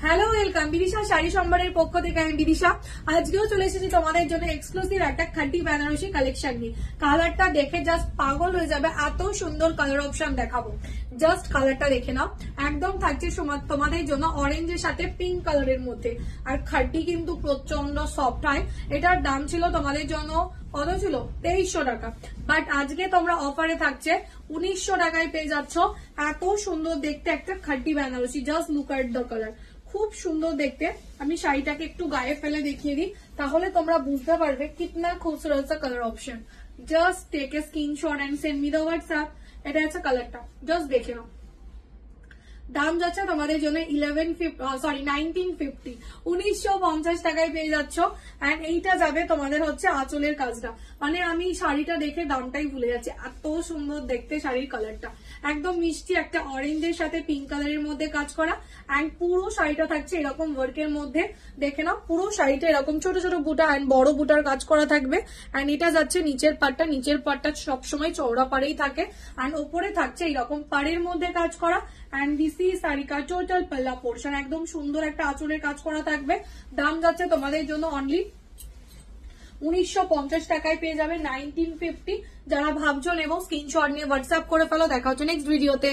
Hello welcome Bidisha sari সম্ভারের পক্ষ থেকে আমি বিদিশা। আজকেও চলে এসেছি তোমাদের জন্য এক্সক্লুসিভ একটা খাঁটি বেনারসি কালেকশন নিয়ে। কালারটা দেখে জাস্ট পাগল হয়ে যাবে, এত সুন্দর কালার অপশন দেখাবো। জাস্ট কালারটা দেখে নাও, একদম থাকছে তোমাদের জন্য অরেঞ্জের সাথে পিঙ্ক কালারের মধ্যে। আর খাঁটি কিন্তু প্রচন্ড সফট হয়। এটার দাম ছিল তোমাদের জন্য কত ছিল? 2300 টাকা। বাট আজকে তোমরা অফারে থাকছে 1900 টাকায় পেয়ে যাচ্ছ। এত সুন্দর দেখতে একটা খাঁটি Banarasi, just look at the colour, খুব সুন্দর দেখতে। আমি শাড়িটাকে একটু গায়ে ফেলে দেখিয়ে দিই, তাহলে তোমরা বুঝতে পারবে কিতনা খুবসুরত সা colour option. Just take a screenshot and send me the WhatsApp. এটা হচ্ছে কালারটা, জাস্ট দেখে নাও। দাম যাচ্ছে তোমাদের জন্য 1950 1950 টাকায় পেয়ে যাচ্ছ। এন্ড এইটা যাবে তোমাদের হচ্ছে আঁচলের কাজটা, মানে আমি শাড়িটা দেখে দামটাই ভুলে যাচ্ছি, এত সুন্দর দেখতে শাড়ির কালারটা। একদম মিষ্টি একটা অরেঞ্জের সাথে পিঙ্ক কালারের মধ্যে কাজ করা। এন্ড পুরো শাড়িটা থাকছে এরকম ওয়ার্কের মধ্যে। দেখে নাও, পুরো শাড়িটা এরকম ছোট ছোট বুটা এন্ড বড় বুটার কাজ করা থাকবে। এন্ড এটা যাচ্ছে নিচের পাটটা সবসময় চওড়া পাড়েই থাকে। এন্ড ওপরে থাকছে এরকম পাড়ের মধ্যে কাজ করা। এন্ড দিস ইজ শাড়ি কা টোটাল পাল্লা পোর্শন, একদম সুন্দর একটা আঁচলের কাজ করা থাকবে। দাম যাচ্ছে তোমাদের জন্য অনলি 1950 টাকায় পেয়ে যাবে। 1950। যারা ভাবছো নেবো স্ক্রিনশট নিয়ে হোয়াটসঅ্যাপ করে ফেলো। দেখা হচ্ছে নেক্সট ভিডিওতে।